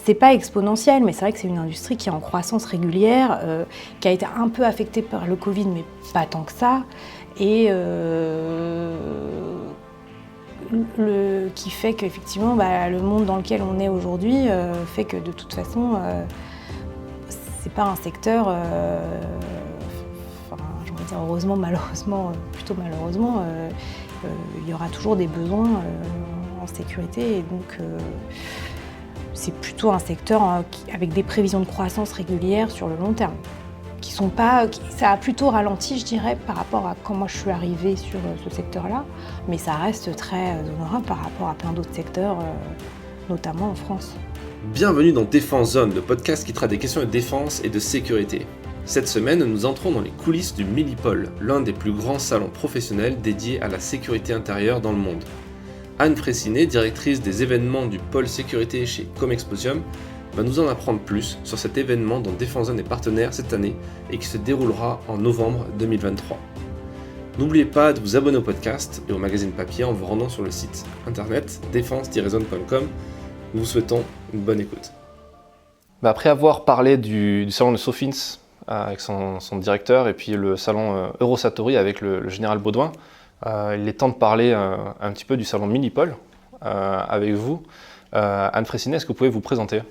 c'est pas exponentiel, mais c'est vrai que c'est une industrie qui est en croissance régulière, qui a été un peu affectée par le Covid, mais pas tant que ça, et qui fait qu'effectivement, le monde dans lequel on est aujourd'hui fait que de toute façon, c'est pas un secteur, je vais dire heureusement, malheureusement, plutôt malheureusement, il y aura toujours des besoins en sécurité, et donc c'est plutôt un secteur avec des prévisions de croissance régulières sur le long terme. Ça a plutôt ralenti, je dirais, par rapport à quand moi je suis arrivée sur ce secteur-là, mais ça reste très honorable par rapport à plein d'autres secteurs, notamment en France. Bienvenue dans Défense Zone, le podcast qui traite des questions de défense et de sécurité. Cette semaine, nous entrons dans les coulisses du Milipol, l'un des plus grands salons professionnels dédiés à la sécurité intérieure dans le monde. Anne Fraissinet, directrice des événements du pôle sécurité chez Comexposium, va nous en apprendre plus sur cet événement dont Défense Zone est partenaire cette année et qui se déroulera en novembre 2023. N'oubliez pas de vous abonner au podcast et au magazine papier en vous rendant sur le site internet défense-zone.com. Nous vous souhaitons une bonne écoute. Après avoir parlé du salon de Sofins avec son directeur et puis le salon Eurosatori avec le général Baudouin, il est temps de parler un petit peu du salon Milipol avec vous. Anne Fraissinet, est-ce que vous pouvez vous présenter ?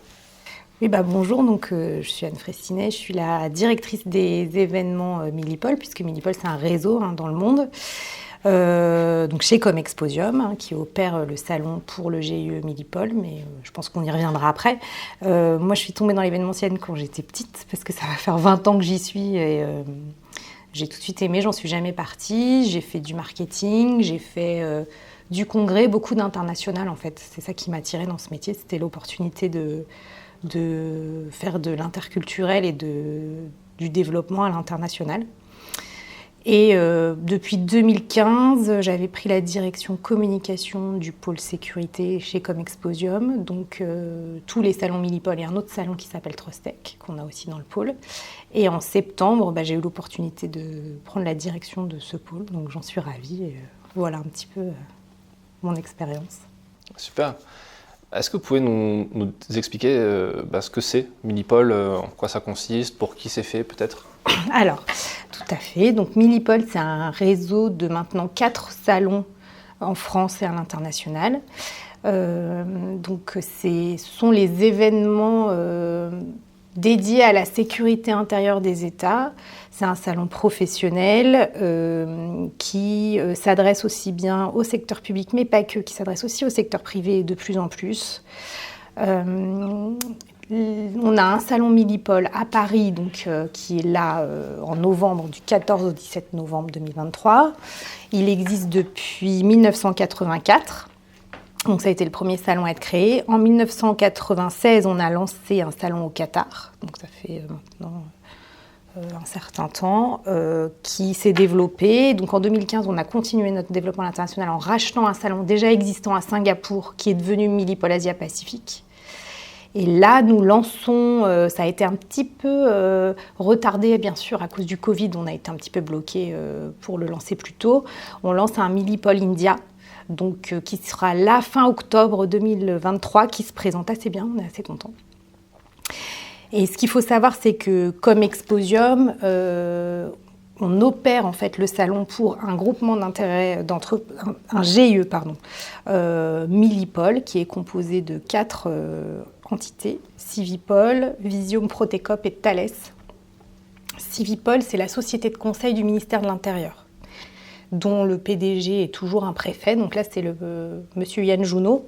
Oui, bonjour, donc, je suis Anne Fraissinet, je suis la directrice des événements Milipol, puisque Milipol c'est un réseau dans le monde, donc chez Comexposium, qui opère le salon pour le GIE Milipol, mais je pense qu'on y reviendra après. Moi je suis tombée dans l'événementiel quand j'étais petite, parce que ça va faire 20 ans que j'y suis, et j'ai tout de suite aimé, j'en suis jamais partie, j'ai fait du marketing, j'ai fait du congrès, beaucoup d'international en fait, c'est ça qui m'a attirée dans ce métier, c'était l'opportunité de faire de l'interculturel et du développement à l'international. Et depuis 2015, j'avais pris la direction communication du pôle sécurité chez Comexposium, donc tous les salons Milipol et un autre salon qui s'appelle Trustech, qu'on a aussi dans le pôle. Et en septembre, j'ai eu l'opportunité de prendre la direction de ce pôle, donc j'en suis ravie. Et, voilà un petit peu mon expérience. Super. Est-ce que vous pouvez nous expliquer ce que c'est Milipol, en quoi ça consiste, pour qui c'est fait peut-être ? Alors, tout à fait. Donc Milipol, c'est un réseau de maintenant 4 salons en France et à l'international. Donc ce sont les événements dédiés à la sécurité intérieure des États. C'est un salon professionnel qui s'adresse aussi bien au secteur public, mais pas que, qui s'adresse aussi au secteur privé de plus en plus. On a un salon Milipol à Paris, donc, qui est là en novembre, du 14 au 17 novembre 2023. Il existe depuis 1984. Donc ça a été le premier salon à être créé. En 1996, on a lancé un salon au Qatar. Donc ça fait maintenant un certain temps, qui s'est développé. Donc en 2015, on a continué notre développement international en rachetant un salon déjà existant à Singapour, qui est devenu Milipol Asia-Pacifique. Et là, nous lançons, ça a été un petit peu retardé, bien sûr, à cause du Covid. On a été un petit peu bloqué pour le lancer plus tôt. On lance un Milipol India, donc, qui sera là fin octobre 2023, qui se présente assez bien, on est assez contents. Et ce qu'il faut savoir, c'est que comme Exposium, on opère en fait le salon pour un groupement d'intérêt, un GIE, Milipol, qui est composé de 4 entités, Civipol, Visium, Protecop et Thales. Civipol, c'est la société de conseil du ministère de l'Intérieur, dont le PDG est toujours un préfet. Donc là, c'est monsieur Yann Junot.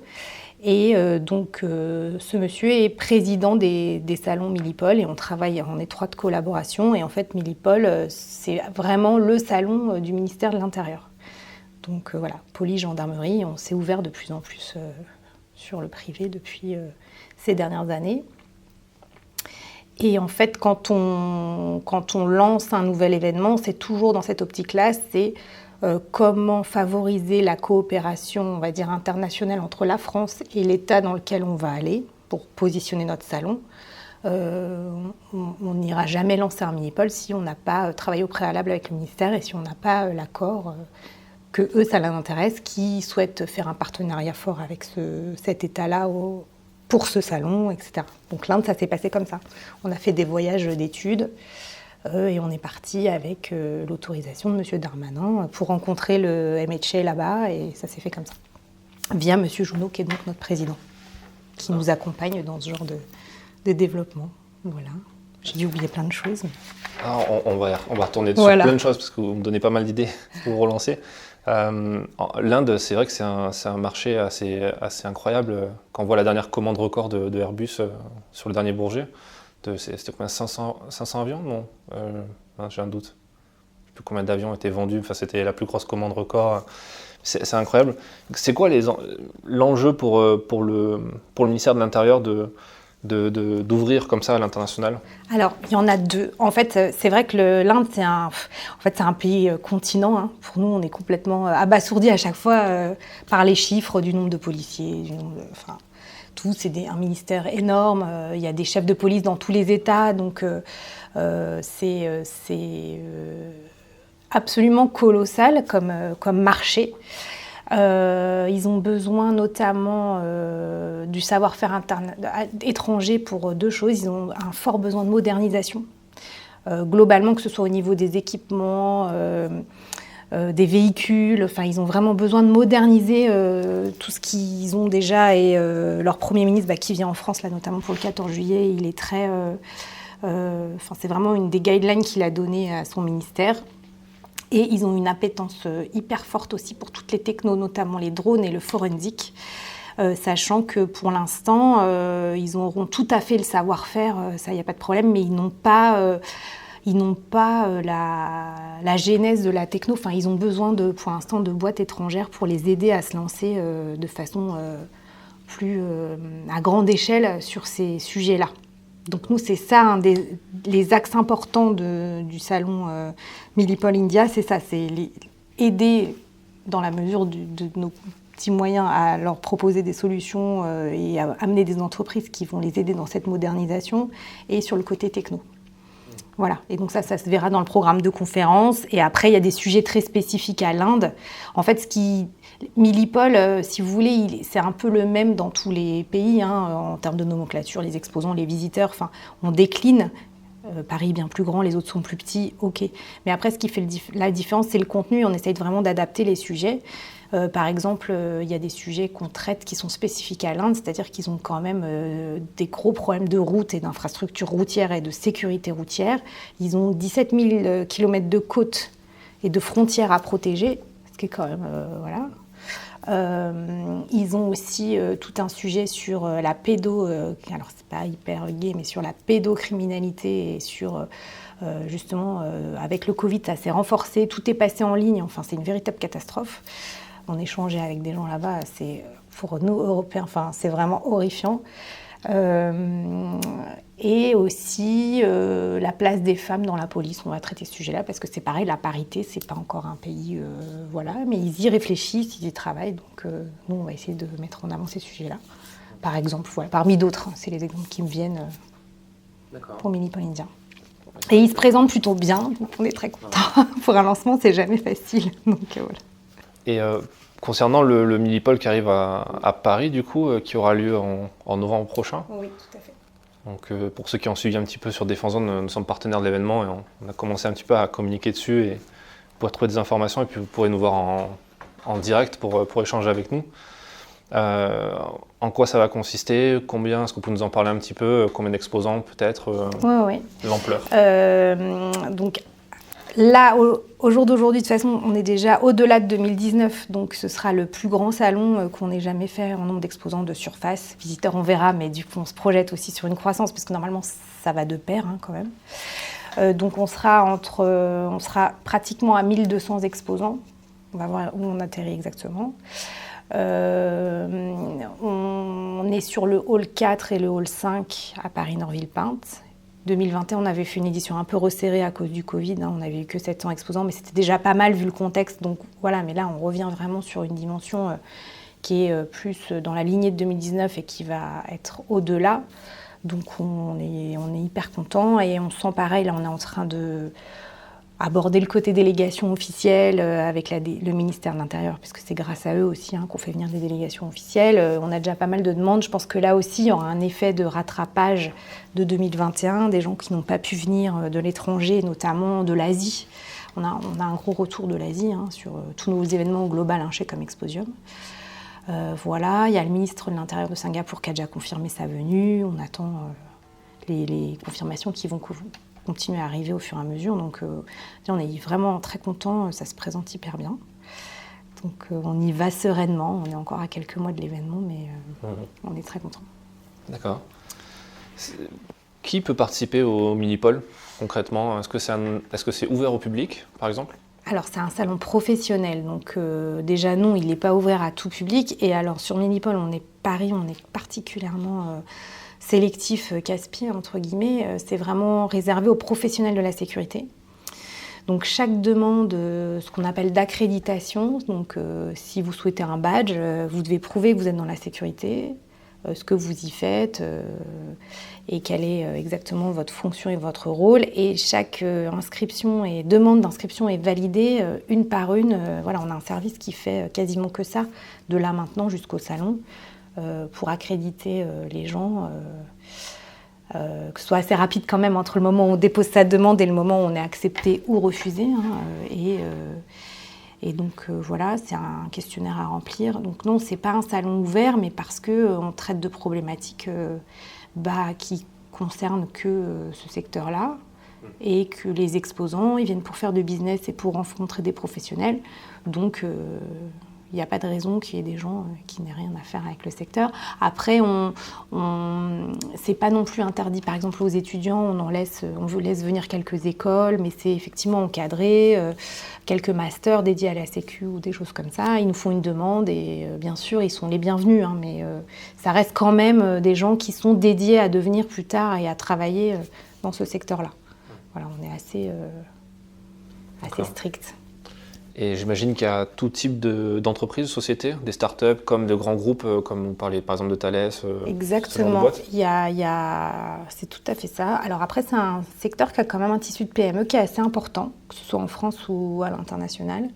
Et ce monsieur est président des salons Milipol et on travaille en étroite collaboration. Et en fait, Milipol, c'est vraiment le salon du ministère de l'Intérieur. Donc voilà, police, gendarmerie, on s'est ouvert de plus en plus sur le privé depuis ces dernières années. Et en fait, quand on lance un nouvel événement, c'est toujours dans cette optique-là, c'est comment favoriser la coopération, on va dire, internationale entre la France et l'État dans lequel on va aller pour positionner notre salon. On n'ira jamais lancer un Milipol si on n'a pas travaillé au préalable avec le ministère et si on n'a pas l'accord que eux, ça les intéresse, qui souhaitent faire un partenariat fort avec cet État-là pour ce salon, etc. Donc l'Inde, ça s'est passé comme ça. On a fait des voyages d'études et on est parti avec l'autorisation de M. Darmanin pour rencontrer le MHA là-bas, et ça s'est fait comme ça, via M. Junot, qui est donc notre président, qui nous accompagne dans ce genre de développement. Voilà. J'ai dû oublier plein de choses. Mais... Alors, on va retourner sur plein de choses, parce que vous me donnez pas mal d'idées pour vous relancer. L'Inde, c'est vrai que c'est un marché assez incroyable. Quand on voit la dernière commande record de Airbus sur le dernier Bourget, c'était combien, 500 avions? Non, j'ai un doute. Je ne sais plus combien d'avions étaient vendus. Enfin, c'était la plus grosse commande record. C'est incroyable. C'est quoi l'enjeu pour le ministère de l'Intérieur d'ouvrir comme ça à l'international? Alors, il y en a deux. En fait, c'est vrai que l'Inde, c'est un pays continent. Hein. Pour nous, on est complètement abasourdis à chaque fois par les chiffres du nombre de policiers, tout. C'est un ministère énorme. Il y a des chefs de police dans tous les États. Donc, c'est absolument colossal comme marché. Ils ont besoin notamment du savoir-faire étranger pour deux choses. Ils ont un fort besoin de modernisation, globalement, que ce soit au niveau des équipements, des véhicules. Enfin, ils ont vraiment besoin de moderniser tout ce qu'ils ont déjà. Et leur Premier ministre, qui vient en France, là, notamment pour le 14 juillet, il est très... c'est vraiment une des guidelines qu'il a données à son ministère. Et ils ont une appétence hyper forte aussi pour toutes les technos, notamment les drones et le forensique, sachant que pour l'instant, ils auront tout à fait le savoir-faire, ça, il n'y a pas de problème, mais ils n'ont pas la genèse de la techno. Enfin, ils ont besoin, pour l'instant, de boîtes étrangères pour les aider à se lancer de façon plus à grande échelle sur ces sujets-là. Donc nous, c'est ça, les axes importants du salon Milipol India, c'est ça, c'est aider dans la mesure de nos petits moyens à leur proposer des solutions et à amener des entreprises qui vont les aider dans cette modernisation, et sur le côté techno. Voilà, et donc ça se verra dans le programme de conférence. Et après, il y a des sujets très spécifiques à l'Inde. En fait, Milipol, si vous voulez, c'est un peu le même dans tous les pays, en termes de nomenclature, les exposants, les visiteurs, enfin, on décline. Paris est bien plus grand, les autres sont plus petits, ok. Mais après, ce qui fait la différence, c'est le contenu. On essaye vraiment d'adapter les sujets. Par exemple, il y a des sujets qu'on traite qui sont spécifiques à l'Inde, c'est-à-dire qu'ils ont quand même des gros problèmes de route et d'infrastructures routières et de sécurité routière. Ils ont 17 000 km de côtes et de frontières à protéger, ce qui est quand même... voilà. Ils ont aussi tout un sujet sur la alors c'est pas hyper gai, mais sur la pédocriminalité et sur... justement, avec le Covid, ça s'est renforcé, tout est passé en ligne, enfin c'est une véritable catastrophe. On échangeait avec des gens là-bas, pour nous, Européens, c'est vraiment horrifiant. Et aussi la place des femmes dans la police, on va traiter ce sujet-là, parce que c'est pareil, la parité, c'est pas encore un pays, voilà, mais ils y réfléchissent, ils y travaillent, donc nous, on va essayer de mettre en avant ces sujets-là. Par exemple, voilà, parmi d'autres, c'est les exemples qui me viennent pour Milipol India. Et ils se présentent plutôt bien, donc on est très contents. Pour un lancement, c'est jamais facile, donc voilà. Et concernant le Milipol qui arrive à Paris, du coup, qui aura lieu en novembre prochain. Oui, tout à fait. Donc, pour ceux qui ont suivi un petit peu sur Défense-Zone, nous sommes partenaires de l'événement et on a commencé un petit peu à communiquer dessus, et vous pourrez trouver des informations, et puis vous pourrez nous voir en direct pour échanger avec nous. En quoi ça va consister? Combien? Est-ce que vous pouvez nous en parler un petit peu? Combien d'exposants peut-être? Oui. L'ampleur. Donc là, au jour d'aujourd'hui, de toute façon, on est déjà au-delà de 2019, donc ce sera le plus grand salon qu'on ait jamais fait en nombre d'exposants de surface. Visiteurs, on verra, mais du coup, on se projette aussi sur une croissance, parce que normalement, ça va de pair quand même. Donc on sera pratiquement à 1200 exposants. On va voir où on atterrit exactement. On est sur le hall 4 et le hall 5 à Paris-Nord-Villepinte. 2021, on avait fait une édition un peu resserrée à cause du Covid. On n'avait eu que 700 exposants, mais c'était déjà pas mal vu le contexte. Donc voilà, mais là, on revient vraiment sur une dimension qui est plus dans la lignée de 2019 et qui va être au-delà. Donc on est hyper content, et on sent pareil, là on est en train aborder le côté délégation officielle avec le ministère de l'Intérieur, puisque c'est grâce à eux aussi qu'on fait venir des délégations officielles. On a déjà pas mal de demandes. Je pense que là aussi, il y aura un effet de rattrapage de 2021, des gens qui n'ont pas pu venir de l'étranger, notamment de l'Asie. On a un gros retour de l'Asie sur tous nos événements au global chez Comexposium. Voilà, il y a le ministre de l'Intérieur de Singapour qui a déjà confirmé sa venue. On attend les confirmations qui vont continuer à arriver au fur et à mesure. Donc on est vraiment très contents, ça se présente hyper bien. Donc on y va sereinement, on est encore à quelques mois de l'événement, mais on est très contents. D'accord. Qui peut participer au Minipol concrètement ? Est-ce que c'est ouvert au public, par exemple ? Alors c'est un salon professionnel, donc déjà non, il n'est pas ouvert à tout public. Et alors sur Minipol, on est particulièrement sélectif, casse-pied entre guillemets. C'est vraiment réservé aux professionnels de la sécurité. Donc chaque demande, ce qu'on appelle d'accréditation, donc si vous souhaitez un badge, vous devez prouver que vous êtes dans la sécurité, ce que vous y faites et quelle est exactement votre fonction et votre rôle. Et chaque inscription et demande d'inscription est validée une par une. Voilà, on a un service qui fait quasiment que ça, de là maintenant jusqu'au salon, pour accréditer les gens, que ce soit assez rapide quand même entre le moment où on dépose sa demande et le moment où on est accepté ou refusé. Et donc voilà, c'est un questionnaire à remplir. Donc non, c'est pas un salon ouvert, mais parce qu'on traite de problématiques qui concernent que ce secteur-là, et que les exposants, ils viennent pour faire de business et pour rencontrer des professionnels. Donc il n'y a pas de raison qu'il y ait des gens qui n'aient rien à faire avec le secteur. Après, c'est pas non plus interdit. Par exemple, aux étudiants, on vous laisse venir quelques écoles, mais c'est effectivement encadré. Quelques masters dédiés à la sécu ou des choses comme ça. Ils nous font une demande et bien sûr, ils sont les bienvenus. Mais ça reste quand même des gens qui sont dédiés à devenir plus tard et à travailler dans ce secteur-là. Voilà, on est assez strict. Et j'imagine qu'il y a tout type d'entreprises, de sociétés, des startups comme de grands groupes, comme on parlait par exemple de Thales. Exactement, c'est tout à fait ça. Alors après, c'est un secteur qui a quand même un tissu de PME qui est assez important, que ce soit en France ou à l'international.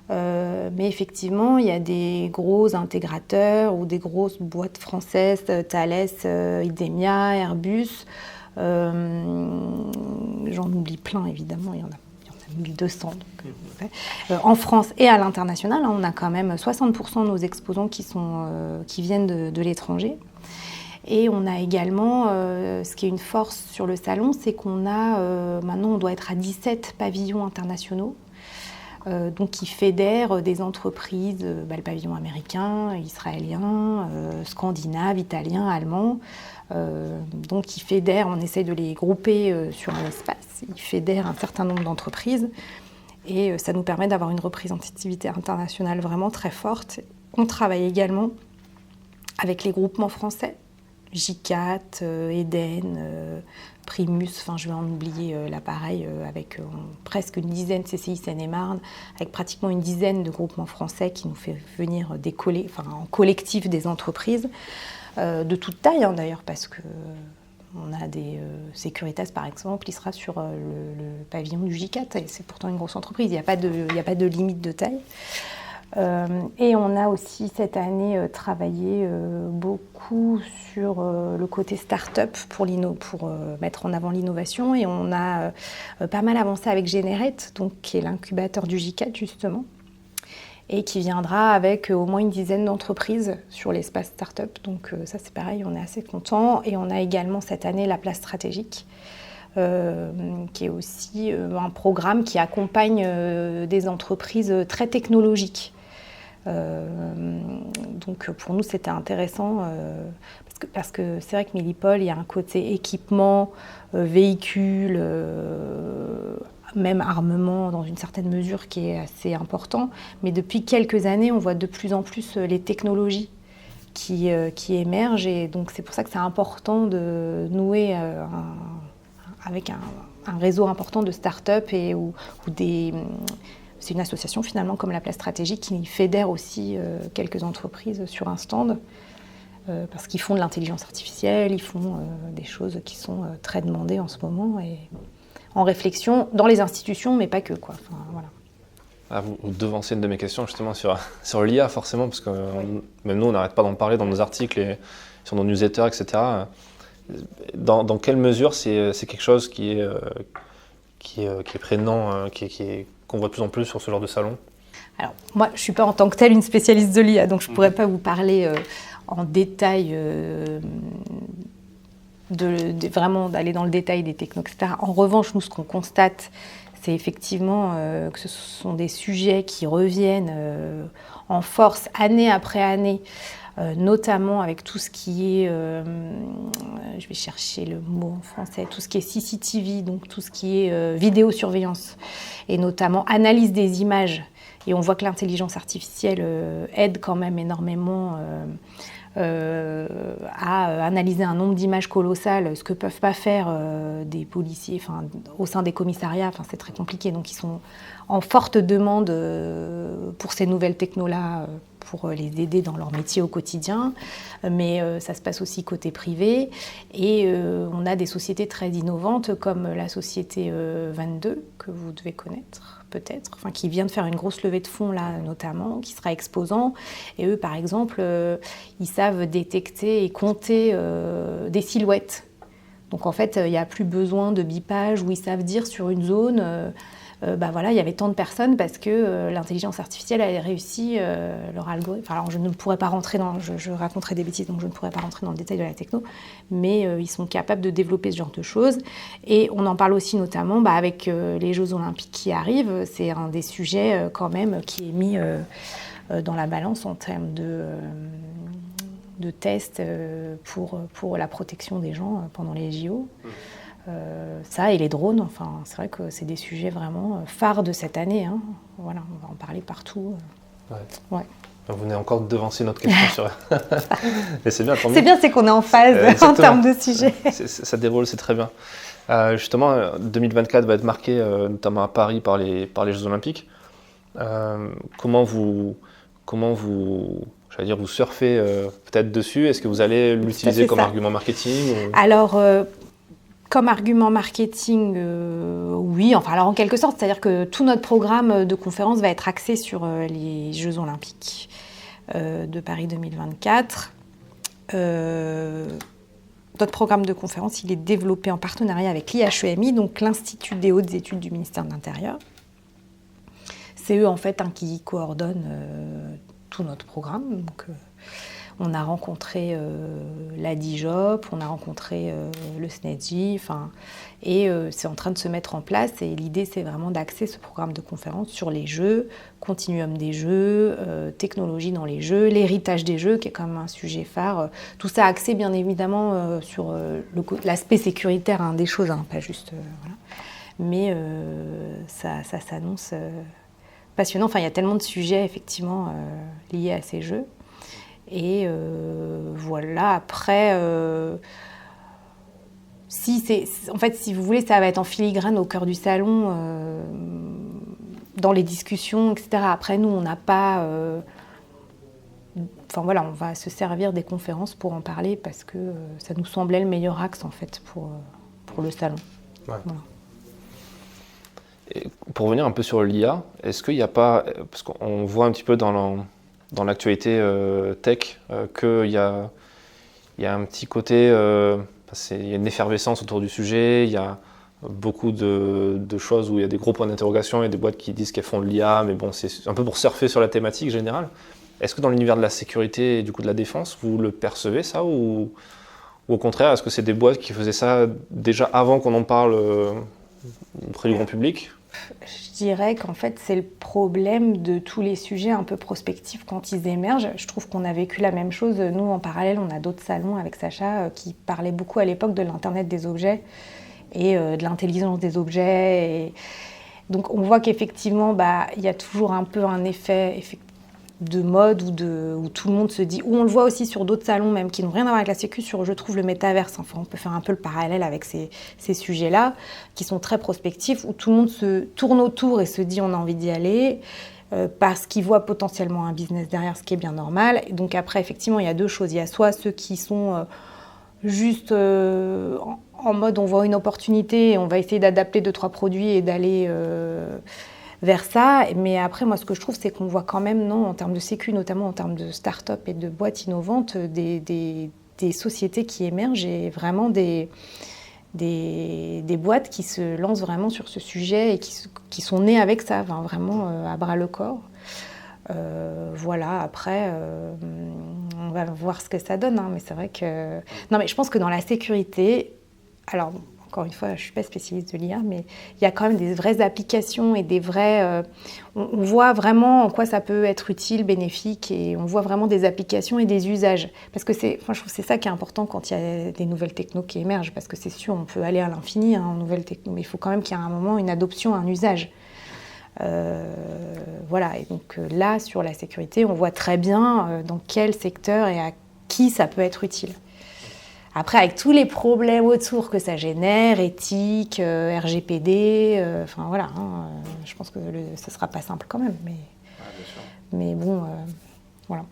Mais effectivement, il y a des gros intégrateurs ou des grosses boîtes françaises, Thales, Idemia, Airbus. J'en oublie plein, évidemment, il y en a 1200. En France et à l'international, on a quand même 60% de nos exposants qui viennent de l'étranger. Et on a également, ce qui est une force sur le salon, c'est qu'on a, maintenant on doit être à 17 pavillons internationaux, donc qui fédèrent des entreprises, le pavillon américain, israélien, scandinave, italien, allemand. Donc qui fédèrent, on essaie de les grouper sur un espace, ils fédèrent un certain nombre d'entreprises et ça nous permet d'avoir une représentativité internationale vraiment très forte. On travaille également avec les groupements français, J4, Eden, Primus, je vais en oublier l'appareil, avec presque une dizaine CCI Seine-et-Marne, avec pratiquement une dizaine de groupements français qui nous fait venir en collectif des entreprises. De toute taille d'ailleurs, parce que on a des Securitas par exemple, il sera sur le pavillon du J4 et c'est pourtant une grosse entreprise, il n'y a pas de limite de taille. Et on a aussi cette année travaillé beaucoup sur le côté start-up pour mettre en avant l'innovation et on a pas mal avancé avec Generate, donc, qui est l'incubateur du J4 justement, et qui viendra avec au moins une dizaine d'entreprises sur l'espace start-up. Donc ça c'est pareil, on est assez contents. Et on a également cette année la place stratégique, qui est aussi un programme qui accompagne des entreprises très technologiques. Donc pour nous c'était intéressant parce que c'est vrai que Minipol, il y a un côté équipement, véhicule, même armement dans une certaine mesure qui est assez important. Mais depuis quelques années, on voit de plus en plus les technologies qui émergent. Et donc c'est pour ça que c'est important de nouer avec un réseau important de start-up c'est une association finalement comme la Place Stratégique qui fédère aussi quelques entreprises sur un stand parce qu'ils font de l'intelligence artificielle, ils font des choses qui sont très demandées en ce moment et en réflexion dans les institutions, mais pas que, quoi. Enfin, voilà. Ah, vous devancez une de mes questions justement sur l'IA forcément, parce que même nous on n'arrête pas d'en parler dans nos articles et sur nos newsletters, etc. Dans quelle mesure c'est quelque chose qui est prégnant, qu'on voit de plus en plus sur ce genre de salon? Alors moi je ne suis pas en tant que telle une spécialiste de l'IA, donc je ne pourrais pas vous parler en détail, vraiment d'aller dans le détail des technos, etc. En revanche, nous ce qu'on constate, c'est effectivement que ce sont des sujets qui reviennent en force année après année, notamment avec tout ce qui est, je vais chercher le mot en français, tout ce qui est CCTV, donc tout ce qui est vidéosurveillance, et notamment analyse des images. Et on voit que l'intelligence artificielle aide quand même énormément à analyser un nombre d'images colossales, ce que ne peuvent pas faire des policiers au sein des commissariats. C'est très compliqué. Donc ils sont en forte demande pour ces nouvelles technos-là, pour les aider dans leur métier au quotidien. Mais ça se passe aussi côté privé. Et on a des sociétés très innovantes comme la société 22, que vous devez connaître peut-être, qui vient de faire une grosse levée de fonds là notamment, qui sera exposant. Et eux, par exemple, ils savent détecter et compter des silhouettes. Donc en fait, il n'y a plus besoin de bipage où ils savent dire sur une zone, voilà, il y avait tant de personnes parce que l'intelligence artificielle a réussi leur algorithme. Alors je ne pourrais pas rentrer dans, je raconterai des bêtises, donc je ne pourrais pas rentrer dans le détail de la techno, mais ils sont capables de développer ce genre de choses. Et on en parle aussi notamment avec les Jeux Olympiques qui arrivent. C'est un des sujets quand même qui est mis dans la balance en termes de tests pour la protection des gens pendant les JO. Ça et les drones, c'est vrai que c'est des sujets vraiment phares de cette année. Hein. Voilà, on va en parler partout. Ouais. Vous venez encore de devancer notre question sur... Mais c'est bien, tant mieux. C'est bien, c'est qu'on est en phase en termes de sujets. Ça déroule, c'est très bien. Justement, 2024 va être marqué, notamment à Paris, par les Jeux Olympiques. Comment vous surfez peut-être dessus? Est-ce que vous allez l'utiliser comme argument marketing ou... Alors, comme argument marketing, oui. Alors en quelque sorte, c'est-à-dire que tout notre programme de conférence va être axé sur les Jeux Olympiques de Paris 2024. Notre programme de conférence, il est développé en partenariat avec l'IHEMI, donc l'Institut des hautes études du ministère de l'Intérieur. C'est eux en fait qui coordonnent tout notre programme. Donc, on a rencontré la DIJOP, on a rencontré le SNEDJ, et c'est en train de se mettre en place. Et l'idée, c'est vraiment d'axer ce programme de conférence sur les jeux, continuum des jeux, technologie dans les jeux, l'héritage des jeux, qui est quand même un sujet phare. Tout ça axé, bien évidemment, sur l'aspect sécuritaire des choses, pas juste... voilà. Mais ça s'annonce passionnant. Il y a tellement de sujets, effectivement, liés à ces jeux. Et voilà, après, si vous voulez, ça va être en filigrane au cœur du salon, dans les discussions, etc. Après, nous, on n'a pas... on va se servir des conférences pour en parler parce que ça nous semblait le meilleur axe, en fait, pour le salon. Ouais. Voilà. Et pour revenir un peu sur l'IA, est-ce qu'il n'y a pas... Parce qu'on voit un petit peu dans l'actualité tech, qu'il y a un petit côté, il y a une effervescence autour du sujet, il y a beaucoup de choses où il y a des gros points d'interrogation, il y a des boîtes qui disent qu'elles font de l'IA, mais bon, c'est un peu pour surfer sur la thématique générale. Est-ce que dans l'univers de la sécurité et du coup de la défense, vous le percevez ça, ou au contraire, est-ce que c'est des boîtes qui faisaient ça déjà avant qu'on en parle auprès du grand public ? Je dirais qu'en fait, c'est le problème de tous les sujets un peu prospectifs quand ils émergent. Je trouve qu'on a vécu la même chose. Nous, en parallèle, on a d'autres salons avec Sacha qui parlaient beaucoup à l'époque de l'Internet des objets et de l'intelligence des objets. Et donc, on voit qu'effectivement, il y a toujours un peu un effet de mode où tout le monde se dit, ou on le voit aussi sur d'autres salons même qui n'ont rien à voir avec la sécu, sur je trouve le métaverse. On peut faire un peu le parallèle avec ces sujets-là qui sont très prospectifs, où tout le monde se tourne autour et se dit on a envie d'y aller parce qu'il voit potentiellement un business derrière, ce qui est bien normal. Et donc après, effectivement, il y a deux choses. Il y a soit ceux qui sont juste en mode on voit une opportunité, et on va essayer d'adapter 2-3 produits et d'aller vers ça. Mais après, moi, ce que je trouve, c'est qu'on voit quand même, non, en termes de sécu, notamment en termes de start-up et de boîtes innovantes, des sociétés qui émergent et vraiment des boîtes qui se lancent vraiment sur ce sujet et qui sont nées avec ça, enfin, vraiment à bras le corps. Voilà, après, on va voir ce que ça donne, hein, mais c'est vrai que... Non, mais je pense que dans la sécurité, alors, encore une fois, je ne suis pas spécialiste de l'IA, mais il y a quand même des vraies applications et des vrais... on voit vraiment en quoi ça peut être utile, bénéfique, et on voit vraiment des applications et des usages. Parce que je trouve que c'est ça qui est important quand il y a des nouvelles technos qui émergent, parce que c'est sûr, on peut aller à l'infini en nouvelles technos, mais il faut quand même qu'il y ait à un moment une adoption, un usage. Voilà, et donc là, sur la sécurité, on voit très bien dans quel secteur et à qui ça peut être utile. Après, avec tous les problèmes autour que ça génère, éthique, RGPD, enfin voilà, je pense que ça ne sera pas simple quand même. Mais bon, voilà.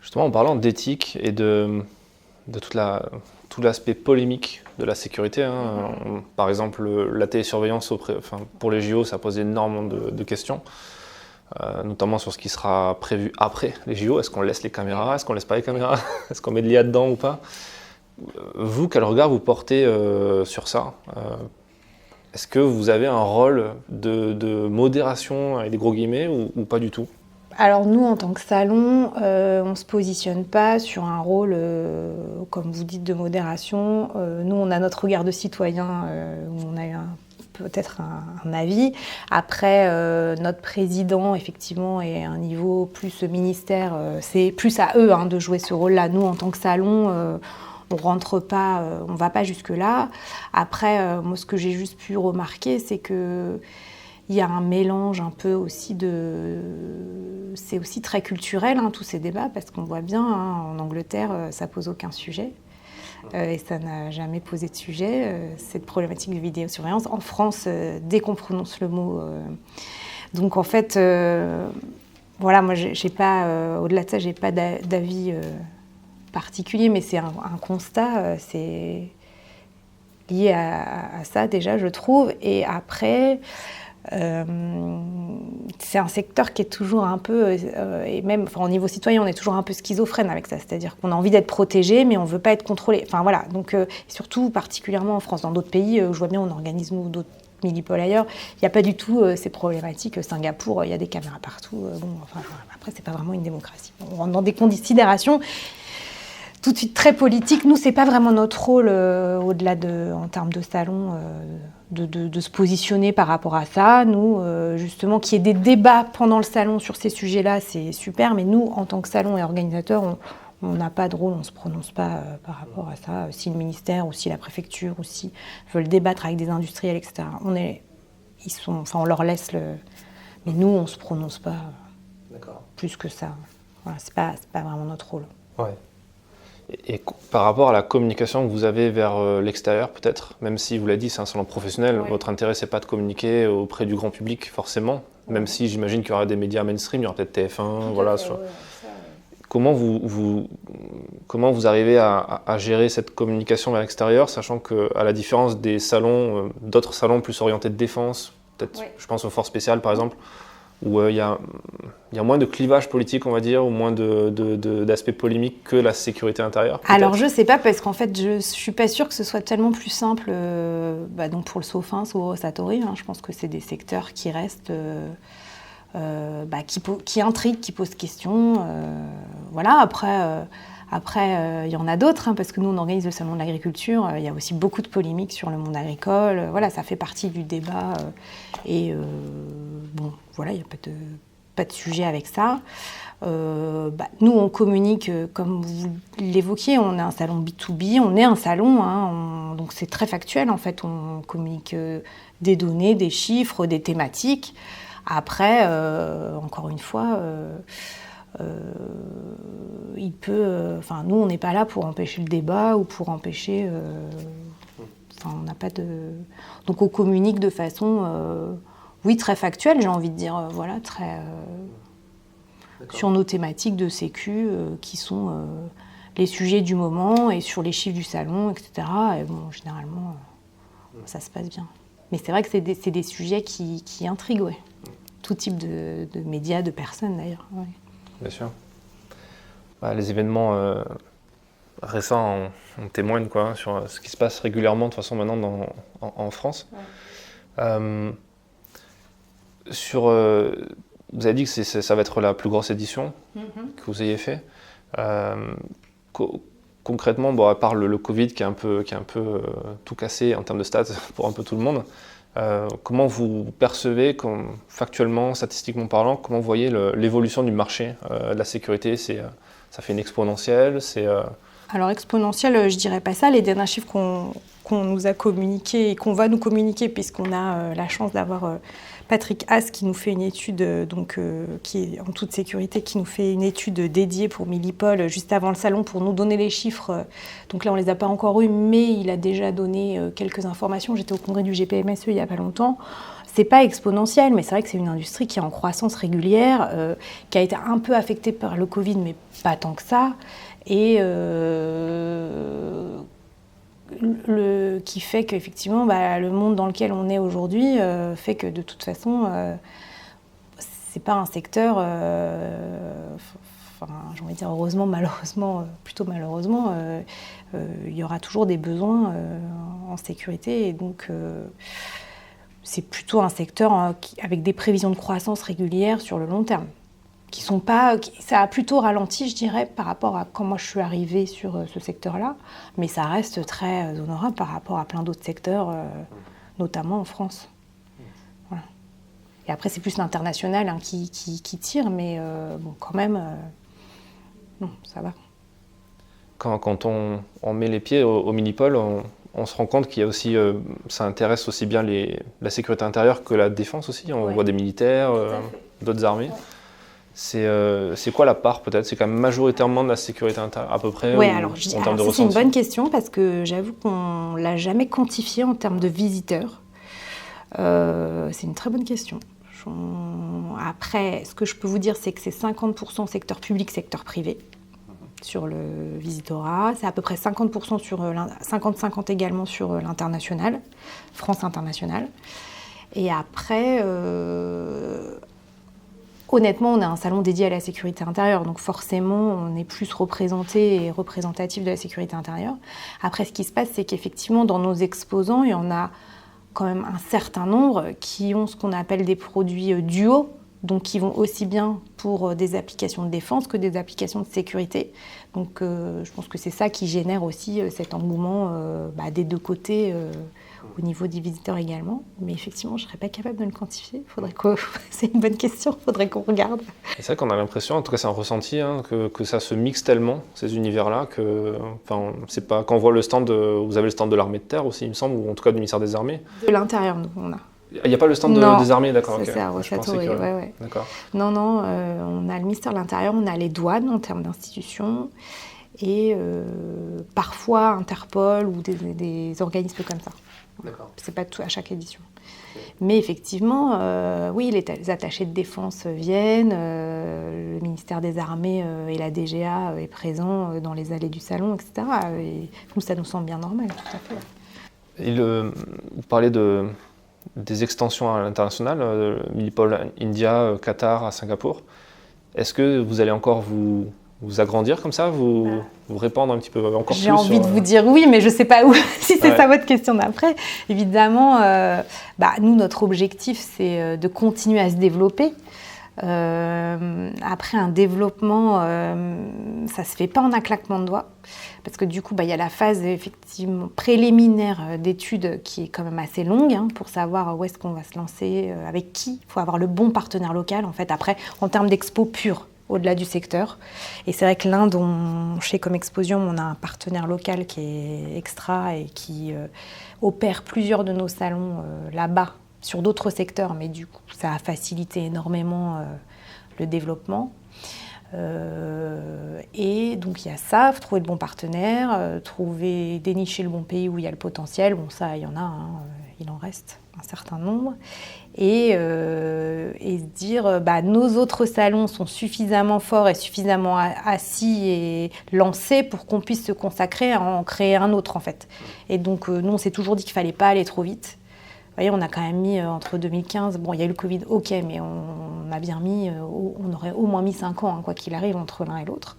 Justement, en parlant d'éthique et de tout l'aspect polémique de la sécurité, par exemple la télésurveillance pour les JO, ça pose énormément de questions, notamment sur ce qui sera prévu après les JO. Est-ce qu'on laisse les caméras? Est-ce qu'on laisse pas les caméras? Est-ce qu'on met de l'IA dedans ou pas? Vous, quel regard vous portez sur ça? Est-ce que vous avez un rôle de modération, avec des gros guillemets, ou pas du tout? Alors nous, en tant que salon, on ne se positionne pas sur un rôle, comme vous dites, de modération. Nous, on a notre regard de citoyen, où on a peut-être un avis. Après, notre président, effectivement, est à un niveau plus ministère. C'est plus à eux de jouer ce rôle-là. Nous, en tant que salon, on rentre pas, on va pas jusque-là. Après, moi, ce que j'ai juste pu remarquer, c'est que il y a un mélange un peu aussi c'est aussi très culturel, tous ces débats, parce qu'on voit bien, en Angleterre, ça pose aucun sujet. Et ça n'a jamais posé de sujet, cette problématique de vidéosurveillance. En France, dès qu'on prononce le mot... Donc en fait, voilà, moi, j'ai pas, au-delà de ça, j'ai pas d'avis particulier, mais c'est un constat, c'est lié à ça déjà, je trouve. Et après... c'est un secteur qui est toujours un peu, et même au niveau citoyen, on est toujours un peu schizophrène avec ça, c'est-à-dire qu'on a envie d'être protégé, mais on ne veut pas être contrôlé. Enfin voilà, donc surtout particulièrement en France, dans d'autres pays, je vois bien, on organise nous d'autres Milipol ailleurs, il n'y a pas du tout ces problématiques. Singapour, il y a des caméras partout. Bon, enfin, après, c'est pas vraiment une démocratie. On rentre dans des considérations tout de suite très politiques. Nous, c'est pas vraiment notre rôle, au-delà en termes de salon. De se positionner par rapport à ça. Nous, justement, qu'il y ait des débats pendant le salon sur ces sujets-là, c'est super, mais nous, en tant que salon et organisateur, on n'a pas de rôle, on ne se prononce pas par rapport à ça. Si le ministère ou si la préfecture ou si veulent débattre avec des industriels, etc., on leur laisse mais nous, on ne se prononce pas plus que ça. Voilà, c'est pas vraiment notre rôle. Ouais. Et par rapport à la communication que vous avez vers l'extérieur, peut-être, même si vous l'avez dit, c'est un salon professionnel, votre intérêt, c'est pas de communiquer auprès du grand public, forcément, même si j'imagine qu'il y aura des médias mainstream, il y aura peut-être TF1, voilà. Comment vous arrivez à gérer cette communication vers l'extérieur, sachant qu'à la différence des salons, d'autres salons plus orientés de défense, peut-être, je pense aux forces spéciales par exemple, où il y a moins de clivage politique, on va dire, ou moins d'aspect polémique que la sécurité intérieure? Alors, je ne sais pas, parce qu'en fait, je ne suis pas sûre que ce soit tellement plus simple donc pour le SOFINS ou Rosatori. Je pense que c'est des secteurs qui restent, qui intriguent, qui posent question. Voilà, après, il y en a d'autres, parce que nous, on organise le salon de l'agriculture. Il y a aussi beaucoup de polémiques sur le monde agricole. Voilà, ça fait partie du débat. Bon, voilà, il n'y a pas de sujet avec ça. Nous, on communique, comme vous l'évoquiez, on est un salon B2B, on est un salon, donc c'est très factuel, en fait. On communique des données, des chiffres, des thématiques. Après, encore une fois... nous, on n'est pas là pour empêcher le débat ou pour empêcher... on n'a pas de... Donc, on communique de façon, très factuelle, j'ai envie de dire, très... sur nos thématiques de sécu qui sont les sujets du moment et sur les chiffres du salon, etc. Et bon, généralement, ça se passe bien. Mais c'est vrai que c'est des sujets qui intriguent, ouais. Tout type de médias, de personnes d'ailleurs. Ouais. Bien sûr. Les événements récents en témoignent quoi, sur ce qui se passe régulièrement de toute façon maintenant en France. Ouais. Vous avez dit que ça va être la plus grosse édition que vous ayez fait. Concrètement, bon, à part le Covid qui a un peu tout cassé en termes de stats pour un peu tout le monde, comment vous percevez, factuellement, statistiquement parlant, comment vous voyez l'évolution du marché de la sécurité? Ça fait une exponentielle? Alors exponentielle, je dirais pas ça. Les derniers chiffres qu'on nous a communiqués et qu'on va nous communiquer, puisqu'on a la chance d'avoir Patrick Haas qui nous fait une étude, qui est en toute sécurité, qui nous fait une étude dédiée pour Milipol juste avant le salon pour nous donner les chiffres. Donc là, on les a pas encore eus, mais il a déjà donné quelques informations. J'étais au congrès du GPMSE il y a pas longtemps. C'est pas exponentiel, mais c'est vrai que c'est une industrie qui est en croissance régulière, qui a été un peu affectée par le Covid, mais pas tant que ça. Et qui fait qu'effectivement, le monde dans lequel on est aujourd'hui fait que de toute façon, c'est pas un secteur, j'ai envie de dire heureusement, malheureusement, plutôt malheureusement, il y aura toujours des besoins en sécurité. Et donc, c'est plutôt un secteur avec des prévisions de croissance régulières sur le long terme. Ça a plutôt ralenti, je dirais, par rapport à comment je suis arrivée sur ce secteur-là, mais ça reste très honorable par rapport à plein d'autres secteurs, notamment en France. Voilà. Et après, c'est plus l'international qui tire, mais bon, quand même, non, ça va. Quand on met les pieds au Milipol, on se rend compte qu'il y a aussi, ça intéresse aussi bien la sécurité intérieure que la défense aussi. On voit des militaires, d'autres armées. Ouais. C'est quoi la part peut-être? C'est quand même majoritairement de la sécurité intérieure à peu près? Oui, alors c'est une bonne question parce que j'avoue qu'on ne l'a jamais quantifié en termes de visiteurs. C'est une très bonne question. Après, ce que je peux vous dire, c'est que c'est 50% secteur public, secteur privé sur le visitorat. C'est à peu près 50% sur 50-50 également sur l'international, France International. Et après... Honnêtement, on a un salon dédié à la sécurité intérieure, donc forcément, on est plus représenté et représentatif de la sécurité intérieure. Après, ce qui se passe, c'est qu'effectivement, dans nos exposants, il y en a quand même un certain nombre qui ont ce qu'on appelle des produits duo, donc qui vont aussi bien pour des applications de défense que des applications de sécurité. Donc, je pense que c'est ça qui génère aussi cet engouement des deux côtés. Au niveau des visiteurs également, mais effectivement, je ne serais pas capable de le quantifier. C'est une bonne question, il faudrait qu'on regarde. C'est vrai qu'on a l'impression, en tout cas c'est un ressenti, que ça se mixe tellement, ces univers-là, c'est pas... Quand on voit le stand, vous avez le stand de l'armée de terre aussi, il me semble, ou en tout cas du ministère des Armées. De l'intérieur, nous, on a. Il n'y a pas le stand des armées, d'accord. C'est ça, Rosatori, ouais. D'accord. Non, on a le ministère de l'Intérieur, on a les douanes en termes d'institutions, et parfois Interpol ou des organismes comme ça. D'accord. C'est pas tout à chaque édition. Okay. Mais effectivement, oui, les attachés de défense viennent, le ministère des Armées et la DGA est présent dans les allées du salon, etc. Et nous, ça nous semble bien normal, tout à fait. Vous parlez des extensions à l'international, Milipol India, Qatar, à Singapour. Est-ce que vous allez encore vous agrandir comme ça, vous répandre un petit peu encore plus? J'ai envie de vous dire oui, mais je ne sais pas où, si c'est ça votre question d'après. Évidemment, nous, notre objectif, c'est de continuer à se développer. Après, un développement, ça ne se fait pas en un claquement de doigts. Parce que du coup, il y a la phase effectivement préliminaire d'études qui est quand même assez longue pour savoir où est-ce qu'on va se lancer, avec qui. Il faut avoir le bon partenaire local, en fait, après, en termes d'expo pure. Au-delà du secteur. Et c'est vrai que l'Inde, chez Comme Exposion, on a un partenaire local qui est extra et qui opère plusieurs de nos salons là-bas, sur d'autres secteurs, mais du coup, ça a facilité énormément le développement. Et donc il y a ça, trouver le bon partenaire, dénicher le bon pays où il y a le potentiel. Bon, ça, il y en a, hein, il en reste un certain nombre. Et se dire, nos autres salons sont suffisamment forts et suffisamment assis et lancés pour qu'on puisse se consacrer à en créer un autre, en fait. Et donc, nous, on s'est toujours dit qu'il ne fallait pas aller trop vite. Vous voyez, on a quand même mis entre 2015, bon, il y a eu le Covid, ok, mais on a bien mis, on aurait au moins mis 5 ans, hein, quoi qu'il arrive, entre l'un et l'autre.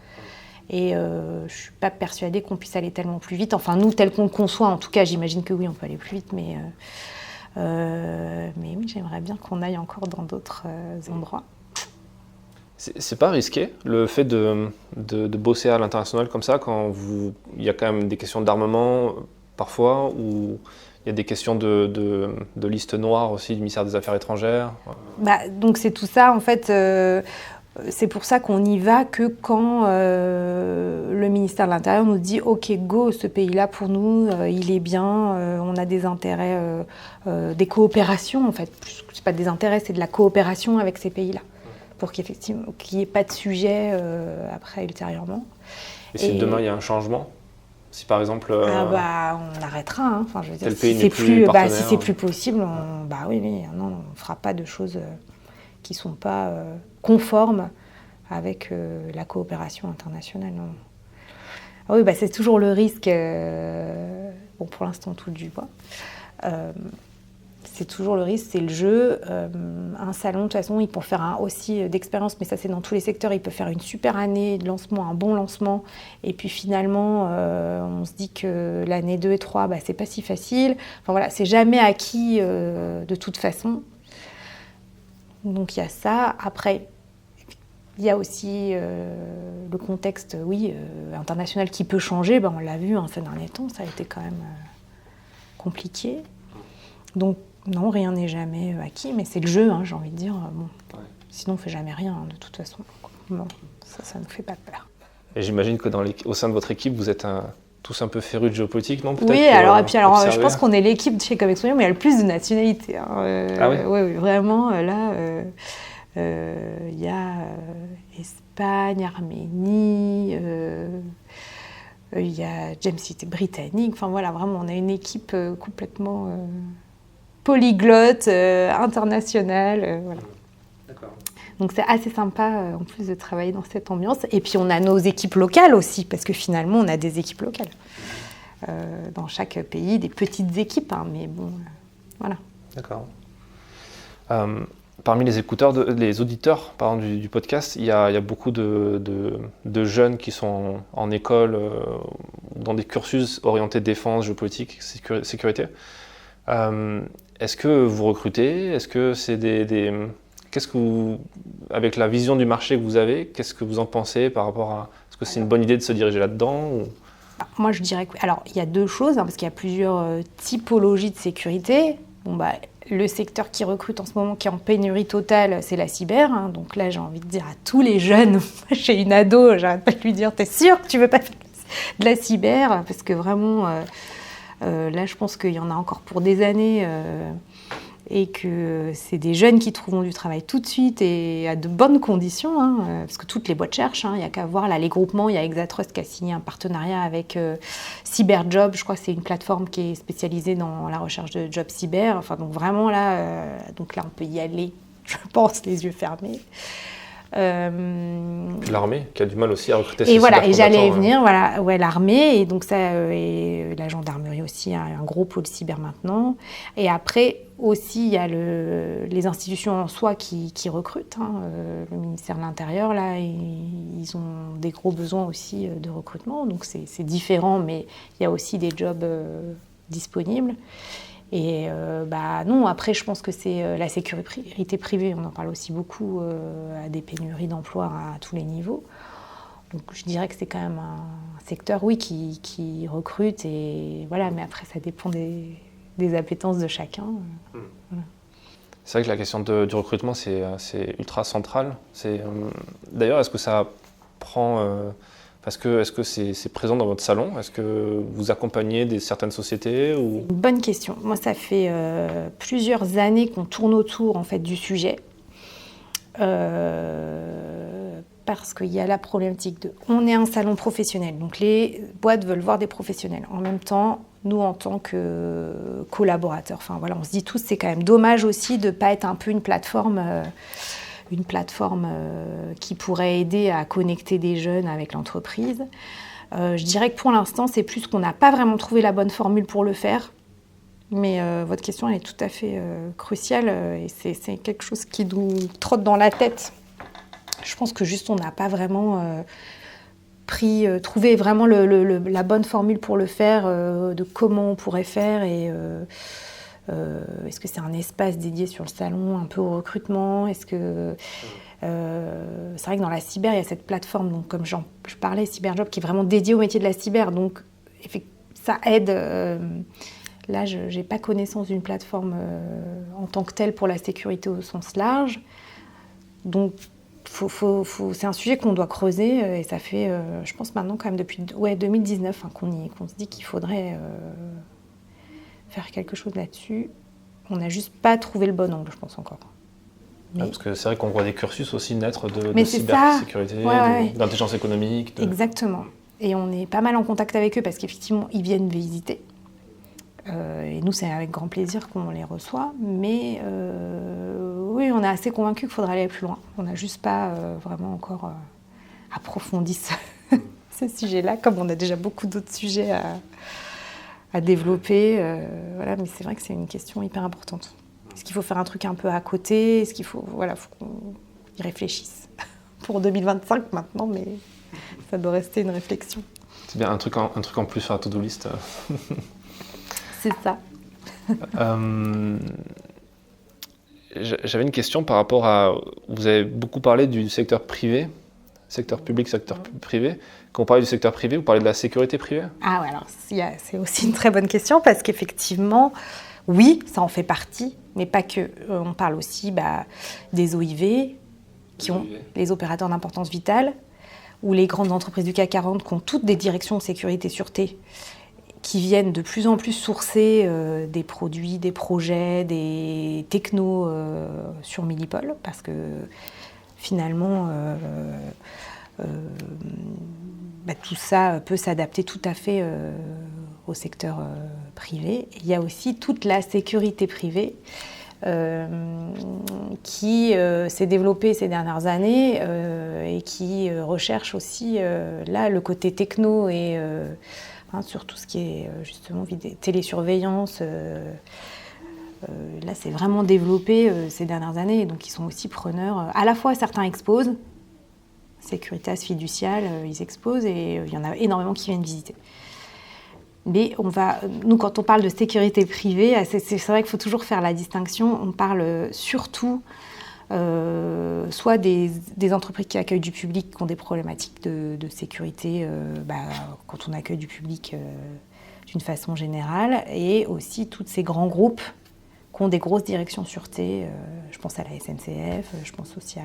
Et je ne suis pas persuadée qu'on puisse aller tellement plus vite. Enfin, nous, tel qu'on le conçoit, en tout cas, j'imagine que oui, on peut aller plus vite, mais oui, j'aimerais bien qu'on aille encore dans d'autres endroits. C'est pas risqué, le fait de bosser à l'international comme ça, quand il y a quand même des questions d'armement, parfois, ou il y a des questions de liste noire aussi du ministère des Affaires étrangères. Donc c'est tout ça, en fait, c'est pour ça qu'on n'y va que quand le ministère de l'Intérieur nous dit « Ok, go, ce pays-là, pour nous, il est bien, on a des intérêts, des coopérations, en fait. C'est pas des intérêts, c'est de la coopération avec ces pays-là, pour qu'il n'y ait pas de sujet après, ultérieurement. » Et si demain, il y a un changement ? Si par exemple, on arrêtera. Hein. Enfin, je veux dire, si c'est plus possible, on ne fera pas de choses qui ne sont pas conformes avec la coopération internationale. Non. Ah oui, c'est toujours le risque. Pour l'instant, tout du bois. C'est toujours le risque, c'est le jeu. Un salon, de toute façon, il peut faire aussi d'expérience, mais ça c'est dans tous les secteurs, il peut faire une super année de lancement, un bon lancement, et puis finalement, on se dit que l'année 2 et 3, c'est pas si facile. Enfin voilà, c'est jamais acquis de toute façon. Donc il y a ça. Après, il y a aussi le contexte, international qui peut changer. On l'a vu ces derniers temps, ça a été quand même compliqué. Donc, non, rien n'est jamais acquis, mais c'est le jeu, j'ai envie de dire. Sinon, on ne fait jamais rien, de toute façon. Bon, ça ne nous fait pas peur. Et j'imagine que au sein de votre équipe, vous êtes tous un peu férus de géopolitique, non ? Oui, je pense qu'on est l'équipe de chez Comex Mondial, mais il y a le plus de nationalités. Oui, vraiment, là, il y a Espagne, Arménie, il y a James City britannique. Enfin voilà, vraiment, on a une équipe complètement polyglotte, internationale. Voilà. D'accord. Donc c'est assez sympa en plus de travailler dans cette ambiance. Et puis on a nos équipes locales aussi, parce que finalement on a des équipes locales. Dans chaque pays, des petites équipes, mais bon, voilà. D'accord. Parmi les auditeurs du podcast, il y a beaucoup de jeunes qui sont en école, dans des cursus orientés défense, géopolitique, sécurité. Est-ce que vous recrutez ? Est-ce que c'est qu'est-ce que vous, avec la vision du marché que vous avez, qu'est-ce que vous en pensez par rapport à... Est-ce que c'est une bonne idée de se diriger là-dedans ou... Moi, je dirais que... Alors, il y a deux choses, parce qu'il y a plusieurs typologies de sécurité. Le secteur qui recrute en ce moment, qui est en pénurie totale, c'est la cyber. Donc là, j'ai envie de dire à tous les jeunes, j'ai une ado, j'arrête pas de lui dire « T'es sûr que tu veux pas faire de la cyber ?» Parce que vraiment... là, je pense qu'il y en a encore pour des années et que c'est des jeunes qui trouveront du travail tout de suite et à de bonnes conditions, parce que toutes les boîtes cherchent. Il n'y a qu'à voir là, les groupements. Il y a Exatrust qui a signé un partenariat avec Cyberjob. Je crois que c'est une plateforme qui est spécialisée dans la recherche de jobs cyber. Enfin, donc vraiment là, on peut y aller, je pense, les yeux fermés. L'armée qui a du mal aussi à recruter. Et voilà, et j'allais y venir, l'armée, et donc ça, et la gendarmerie aussi, un gros pôle cyber maintenant. Et après aussi, il y a les institutions en soi qui recrutent. Le ministère de l'Intérieur, là, ils ont des gros besoins aussi de recrutement, donc c'est différent, mais il y a aussi des jobs disponibles. Et non, après, je pense que c'est la sécurité privée. On en parle aussi beaucoup à des pénuries d'emplois à tous les niveaux. Donc, je dirais que c'est quand même un secteur, oui, qui recrute. Et voilà, mais après, ça dépend des appétences de chacun. Voilà. C'est vrai que la question du recrutement, c'est ultra central. D'ailleurs, est-ce que ça prend... Est-ce que c'est présent dans votre salon ? Est-ce que vous accompagnez certaines sociétés ou... Une bonne question. Moi, ça fait plusieurs années qu'on tourne autour en fait, du sujet. parce qu'il y a la problématique de... On est un salon professionnel, donc les boîtes veulent voir des professionnels. En même temps, nous, en tant que collaborateurs, enfin voilà, on se dit tous, c'est quand même dommage aussi de ne pas être un peu une plateforme qui pourrait aider à connecter des jeunes avec l'entreprise. Je dirais que pour l'instant, c'est plus qu'on n'a pas vraiment trouvé la bonne formule pour le faire. Mais votre question, elle est tout à fait cruciale et c'est quelque chose qui nous trotte dans la tête. Je pense que juste on n'a pas vraiment trouvé vraiment la bonne formule pour le faire, de comment on pourrait faire et est-ce que c'est un espace dédié sur le salon un peu au recrutement, est-ce que c'est vrai que dans la cyber il y a cette plateforme, donc comme je parlais, Cyberjob, qui est vraiment dédiée au métier de la cyber, donc ça aide. Là, je n'ai pas connaissance d'une plateforme en tant que telle pour la sécurité au sens large. Donc, c'est un sujet qu'on doit creuser et ça fait, je pense maintenant quand même depuis 2019 qu'on se dit qu'il faudrait faire quelque chose là-dessus. On n'a juste pas trouvé le bon angle, je pense encore. Mais... parce que c'est vrai qu'on voit des cursus aussi naître de cybersécurité, d'intelligence économique. Exactement. Et on est pas mal en contact avec eux parce qu'effectivement, ils viennent visiter. Et nous, c'est avec grand plaisir qu'on les reçoit. Mais oui, on est assez convaincus qu'il faudra aller plus loin. On n'a juste pas vraiment encore approfondi ce sujet-là, comme on a déjà beaucoup d'autres sujets à développer. Voilà, mais c'est vrai que c'est une question hyper importante. Est-ce qu'il faut faire un truc un peu à côté ? Est-ce qu'il faut qu'on y réfléchisse pour 2025 maintenant, mais ça doit rester une réflexion. C'est bien, un truc en plus sur la to-do list. C'est ça. J'avais une question par rapport à... Vous avez beaucoup parlé du secteur privé, secteur public, secteur privé. Quand on parle du secteur privé, vous parlez de la sécurité privée ? Ah ouais, alors c'est aussi une très bonne question parce qu'effectivement, oui, ça en fait partie, mais pas que. On parle aussi des OIV, qui ont les opérateurs d'importance vitale, ou les grandes entreprises du CAC 40 qui ont toutes des directions de sécurité et sûreté, qui viennent de plus en plus sourcer des produits, des projets, des technos sur Milipol, parce que finalement, tout ça peut s'adapter tout à fait au secteur privé. Il y a aussi toute la sécurité privée qui s'est développée ces dernières années et qui recherche aussi là le côté techno et sur tout ce qui est justement télésurveillance. Là, c'est vraiment développé ces dernières années. Donc, ils sont aussi preneurs. À la fois, certains exposent. Securitas, Fiducial, ils exposent et il y en a énormément qui viennent visiter. Mais nous, quand on parle de sécurité privée, c'est vrai qu'il faut toujours faire la distinction. On parle surtout soit des entreprises qui accueillent du public qui ont des problématiques de sécurité quand on accueille du public d'une façon générale, et aussi tous ces grands groupes qui ont des grosses directions sûreté. Je pense à la SNCF, je pense aussi à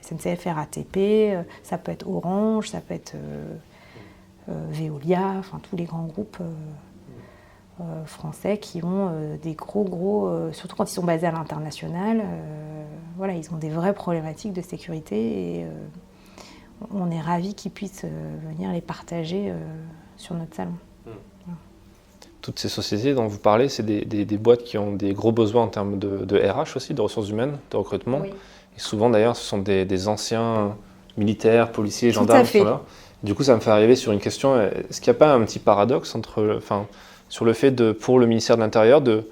SNCF RATP, ça peut être Orange, ça peut être Veolia, enfin tous les grands groupes français qui ont des gros, surtout quand ils sont basés à l'international, ils ont des vraies problématiques de sécurité et on est ravis qu'ils puissent venir les partager sur notre salon. Toutes ces sociétés dont vous parlez, c'est des boîtes qui ont des gros besoins en termes de RH aussi, de ressources humaines, de recrutement. Oui. Et souvent d'ailleurs, ce sont des anciens militaires, policiers, gendarmes qui sont là. Du coup, ça me fait arriver sur une question, est-ce qu'il n'y a pas un petit paradoxe sur le fait pour le ministère de l'Intérieur de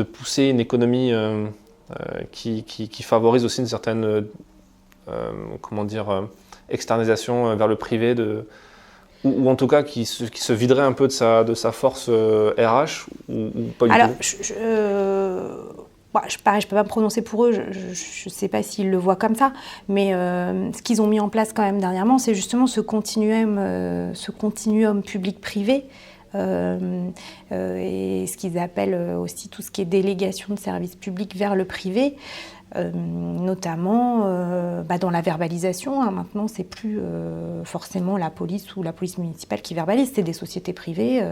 pousser une économie qui favorise aussi une certaine externalisation vers le privé, ou en tout cas qui se viderait un peu de sa force RH, ou pas du tout? Je ne peux pas me prononcer pour eux, je ne sais pas s'ils le voient comme ça, mais ce qu'ils ont mis en place quand même dernièrement, c'est justement ce continuum public-privé, et ce qu'ils appellent aussi tout ce qui est délégation de services publics vers le privé, notamment dans la verbalisation. Maintenant, c'est plus forcément la police ou la police municipale qui verbalise, c'est des sociétés privées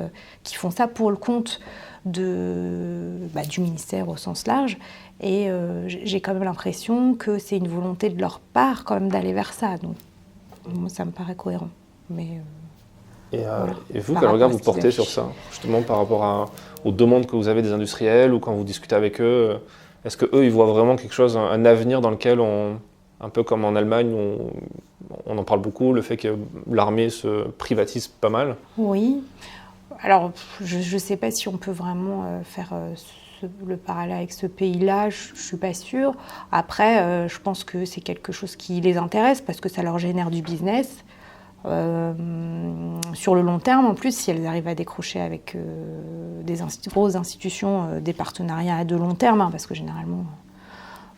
qui font ça pour le compte du ministère au sens large. Et j'ai quand même l'impression que c'est une volonté de leur part quand même d'aller vers ça. Donc, Moi, ça me paraît cohérent. Mais, et vous, quel regard vous portez sur ça, justement par rapport aux demandes que vous avez des industriels ou quand vous discutez avec eux? Est-ce qu'eux, ils voient vraiment quelque chose, un avenir dans lequel un peu comme en Allemagne, on en parle beaucoup, le fait que l'armée se privatise pas mal? Oui. Alors, je ne sais pas si on peut vraiment faire le parallèle avec ce pays-là, je ne suis pas sûre. Après, je pense que c'est quelque chose qui les intéresse parce que ça leur génère du business. Sur le long terme, en plus, si elles arrivent à décrocher avec des grosses institutions des partenariats de long terme, parce que généralement...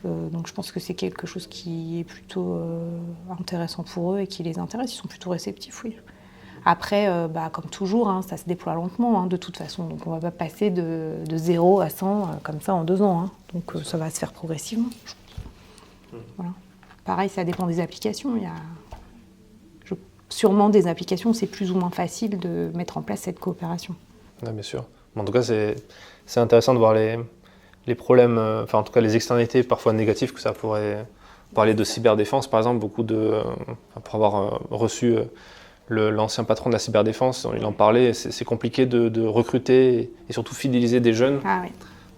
donc je pense que c'est quelque chose qui est plutôt intéressant pour eux et qui les intéresse. Ils sont plutôt réceptifs, oui. Après, comme toujours, ça se déploie lentement, de toute façon. Donc on ne va pas passer de 0 à 100 comme ça en 2 ans. Donc ça va se faire progressivement. Voilà. Pareil, ça dépend des applications. Il y a sûrement des applications où c'est plus ou moins facile de mettre en place cette coopération. Oui, bien sûr. En tout cas, c'est intéressant de voir les problèmes, enfin en tout cas les externalités parfois négatives que ça pourrait. Parler de cyberdéfense, par exemple, pour avoir reçu l'ancien patron de la cyberdéfense, il en parlait, c'est compliqué de recruter et surtout fidéliser des jeunes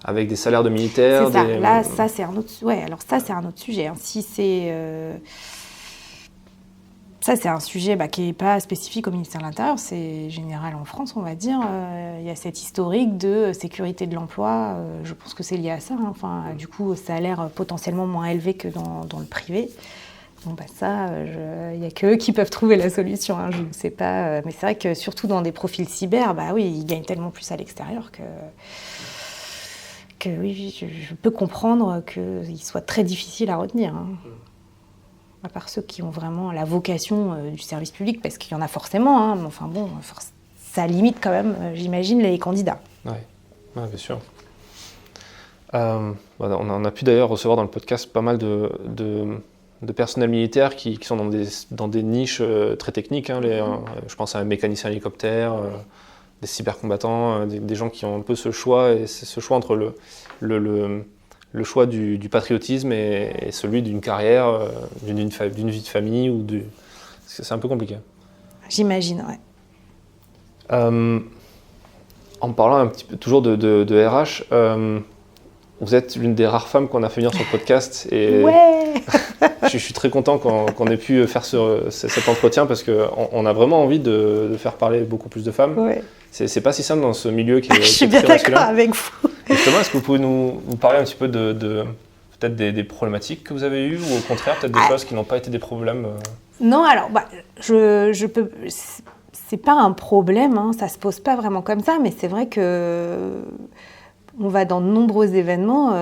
avec des salaires de militaires. C'est ça. Là, ça c'est un autre. Ouais, alors ça c'est un autre sujet. Si c'est ça, c'est un sujet qui n'est pas spécifique au ministère de l'Intérieur, c'est général en France, on va dire. Il y a cette historique de sécurité de l'emploi, je pense que c'est lié à ça. Du coup, ça a l'air potentiellement moins élevé que dans le privé. Bon, ça, il n'y a qu'eux qui peuvent trouver la solution, je ne sais pas. Mais c'est vrai que surtout dans des profils cyber, oui, ils gagnent tellement plus à l'extérieur que oui, je peux comprendre qu'il soit très difficile à retenir. À part ceux qui ont vraiment la vocation du service public, parce qu'il y en a forcément, mais enfin bon, ça limite quand même, j'imagine, les candidats. Oui, bien sûr. On a pu d'ailleurs recevoir dans le podcast pas mal de personnels militaires qui sont dans des niches très techniques. Je pense à un mécanicien hélicoptère, des cybercombattants, des gens qui ont un peu ce choix, et c'est ce choix entre le choix du patriotisme et celui d'une carrière, d'une vie de famille, c'est un peu compliqué. J'imagine, ouais. En parlant un petit peu toujours de RH, vous êtes l'une des rares femmes qu'on a fait venir sur le podcast. Et ouais. je suis très content qu'on ait pu faire cet entretien parce qu'on a vraiment envie de faire parler beaucoup plus de femmes. Ouais. C'est pas si simple dans ce milieu qui est je suis bien très d'accord avec vous. Justement, est-ce que vous pouvez nous parler un petit peu peut-être des problématiques que vous avez eues ou au contraire peut-être des choses qui n'ont pas été des problèmes Non, alors je peux. C'est pas un problème, ça se pose pas vraiment comme ça, mais c'est vrai que on va dans de nombreux événements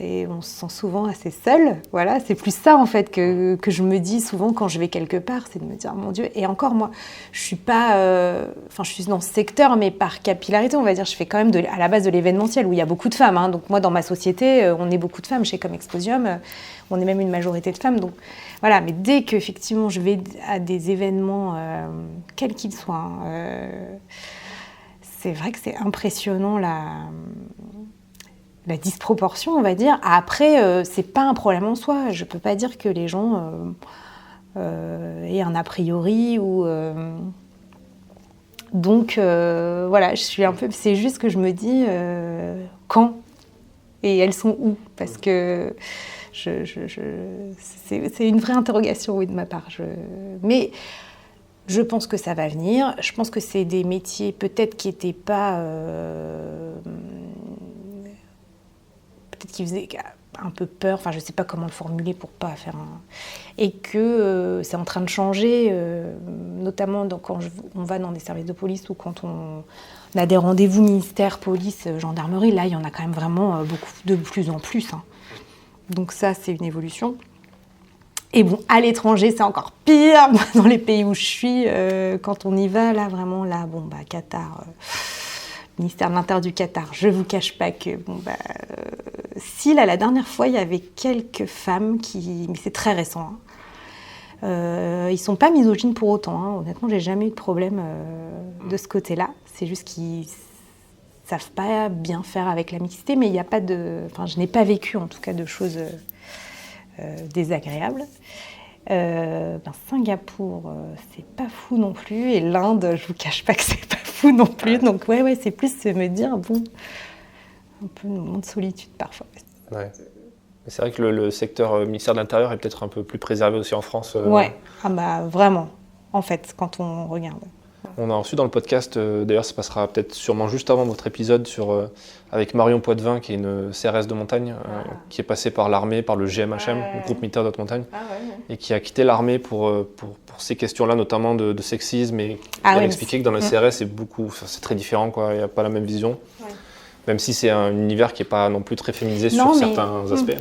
et on se sent souvent assez seul. Voilà, c'est plus ça en fait que je me dis souvent quand je vais quelque part, c'est de me dire mon Dieu. Et encore moi, je suis pas, je suis dans ce secteur, mais par capillarité, on va dire, je fais quand même à la base de l'événementiel où il y a beaucoup de femmes. Donc moi, dans ma société, on est beaucoup de femmes chez Comexposium, on est même une majorité de femmes. Donc voilà, mais dès que effectivement je vais à des événements, quels qu'ils soient. C'est vrai que c'est impressionnant la disproportion, on va dire. Après, c'est pas un problème en soi. Je peux pas dire que les gens aient un a priori ou. Donc voilà, je suis un peu. C'est juste que je me dis quand et elles sont où, parce que c'est une vraie interrogation, oui, de ma part. Mais je pense que ça va venir. Je pense que c'est des métiers peut-être qui n'étaient pas... peut-être qui faisaient un peu peur. Enfin, je ne sais pas comment le formuler pour pas faire un... Et que c'est en train de changer, notamment quand on va dans des services de police ou quand on a des rendez-vous ministère, police, gendarmerie. Là, il y en a quand même vraiment beaucoup, de plus en plus. Donc ça, c'est une évolution. Et bon, à l'étranger, c'est encore pire. Dans les pays où je suis, quand on y va, là, vraiment, là, Qatar, ministère de l'Intérieur du Qatar, je vous cache pas que, si, là, la dernière fois, il y avait quelques femmes mais c'est très récent, ils sont pas misogynes pour autant, honnêtement, j'ai jamais eu de problème de ce côté-là. C'est juste qu'ils savent pas bien faire avec la mixité, mais il n'y a pas je n'ai pas vécu, en tout cas, de choses... désagréable. Singapour, c'est pas fou non plus. Et l'Inde, je vous cache pas que c'est pas fou non plus. Donc ouais, c'est plus me dire, bon, un peu un moment de solitude parfois. Ouais. Mais c'est vrai que le secteur ministère de l'Intérieur est peut-être un peu plus préservé aussi en France. Ouais, vraiment, en fait, quand on regarde. On a reçu dans le podcast, d'ailleurs ça passera peut-être sûrement juste avant votre épisode, avec Marion Poitvin, qui est une CRS de montagne, qui est passée par l'armée, par le GMHM, le groupe militaire de haute montagne, et qui a quitté l'armée pour ces questions-là, notamment de sexisme. Et elle a expliqué que dans le CRS, c'est très différent, quoi. Il n'y a pas la même vision, même si c'est un univers qui n'est pas non plus très féminisé sur certains aspects.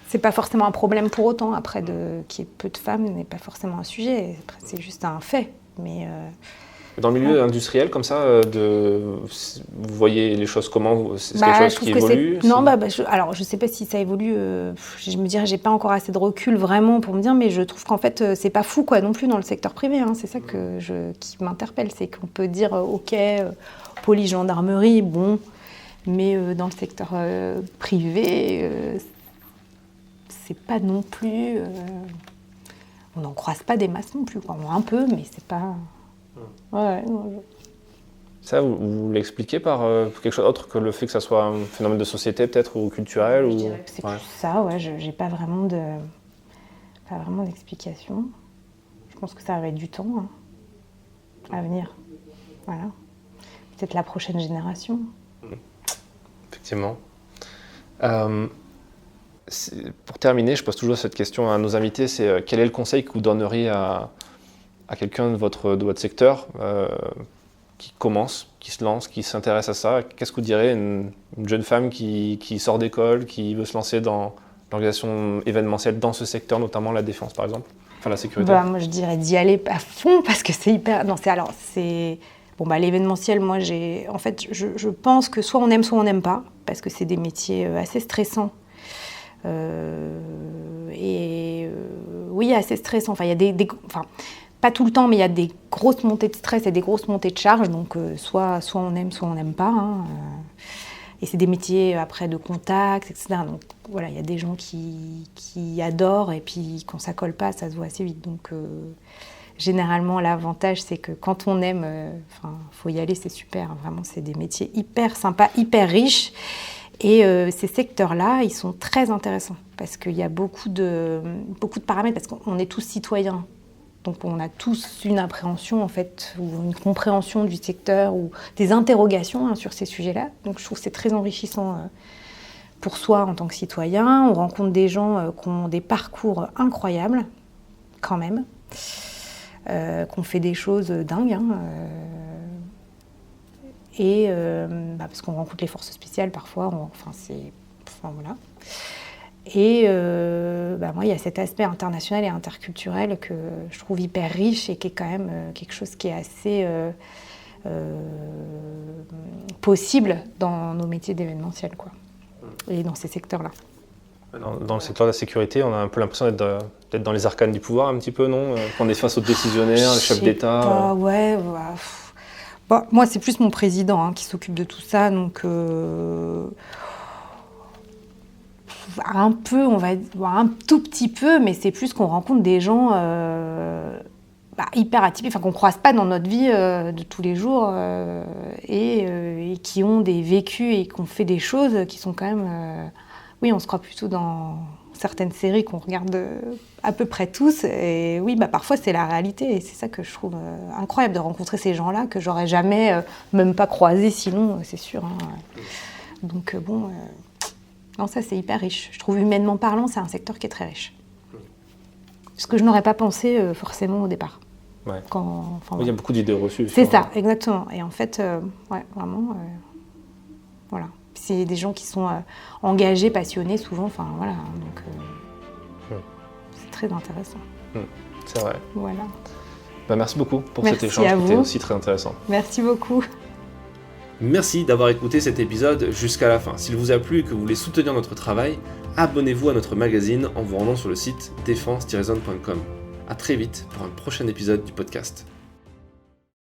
C'est pas forcément un problème pour autant, après, qu'il y ait peu de femmes n'est pas forcément un sujet, après, c'est juste un fait. Mais dans le milieu industriel, comme ça, vous voyez les choses comment? C'est quelque chose qui évolue? Alors je sais pas si ça évolue, je me dirais, j'ai pas encore assez de recul vraiment pour me dire, mais je trouve qu'en fait, c'est pas fou, quoi, non plus dans le secteur privé, hein. C'est ça qui m'interpelle, c'est qu'on peut dire, ok, police, gendarmerie, bon, mais dans le secteur privé, c'est pas non plus... on n'en croise pas des masses non plus, quoi. Un peu, mais c'est pas... Ouais. Ça, vous l'expliquez par quelque chose d'autre que le fait que ça soit un phénomène de société, peut-être, ou culturel? Je dirais que c'est plus ça, j'ai pas vraiment d'explication. Je pense que ça va être du temps à venir. Voilà. Peut-être la prochaine génération. Effectivement. Pour terminer, je pose toujours cette question à nos invités, c'est quel est le conseil que vous donneriez à quelqu'un de votre secteur qui commence, qui se lance, qui s'intéresse à ça? Qu'est-ce que vous direz une jeune femme qui sort d'école, qui veut se lancer dans l'organisation événementielle dans ce secteur, notamment la défense par exemple, enfin la sécurité? Moi je dirais d'y aller à fond parce que c'est hyper... l'événementiel, moi je pense que soit on aime, soit on n'aime pas, parce que c'est des métiers assez stressants. Oui, assez stressant. Enfin, il y a pas tout le temps, mais il y a des grosses montées de stress et des grosses montées de charge. Donc, soit on aime, soit on n'aime pas. Et c'est des métiers après de contact, etc. Donc, voilà, il y a des gens qui adorent et puis quand ça colle pas, ça se voit assez vite. Donc, généralement, l'avantage, c'est que quand on aime, faut y aller, c'est super. Vraiment, c'est des métiers hyper sympas, hyper riches. Et ces secteurs-là, ils sont très intéressants parce qu'il y a beaucoup de paramètres, parce qu'on est tous citoyens. Donc on a tous une appréhension, en fait, ou une compréhension du secteur, ou des interrogations sur ces sujets-là. Donc je trouve que c'est très enrichissant pour soi en tant que citoyen. On rencontre des gens qui ont des parcours incroyables, quand même, qui ont fait des choses dingues. Parce qu'on rencontre les forces spéciales parfois, voilà. Et moi, il y a cet aspect international et interculturel que je trouve hyper riche et qui est quand même quelque chose qui est assez possible dans nos métiers d'événementiel, quoi, et dans ces secteurs-là. Dans le secteur de la sécurité, on a un peu l'impression d'être dans les arcanes du pouvoir, un petit peu, non? Qu'on est face aux décisionnaires, les chefs d'État. Moi, c'est plus mon président qui s'occupe de tout ça, donc un peu, on va dire, un tout petit peu, mais c'est plus qu'on rencontre des gens hyper atypiques, qu'on ne croise pas dans notre vie de tous les jours, et qui ont des vécus et qui ont fait des choses qui sont quand même... on se croit plutôt dans certaines séries qu'on regarde à peu près tous, et oui, parfois c'est la réalité, et c'est ça que je trouve incroyable, de rencontrer ces gens-là que j'aurais jamais, même pas croisés sinon, c'est sûr. Donc non, ça c'est hyper riche. Je trouve humainement parlant, c'est un secteur qui est très riche. Ce que je n'aurais pas pensé forcément au départ. Ouais. Il y a beaucoup d'idées reçues. C'est ça, exactement. Et en fait, vraiment, voilà. C'est des gens qui sont engagés, passionnés souvent, donc c'est très intéressant. C'est vrai. Voilà. Merci beaucoup pour Merci cet échange qui était aussi très intéressant. Merci beaucoup. Merci d'avoir écouté cet épisode jusqu'à la fin. S'il vous a plu et que vous voulez soutenir notre travail, abonnez-vous à notre magazine en vous rendant sur le site défense-zone.com. À très vite pour un prochain épisode du podcast.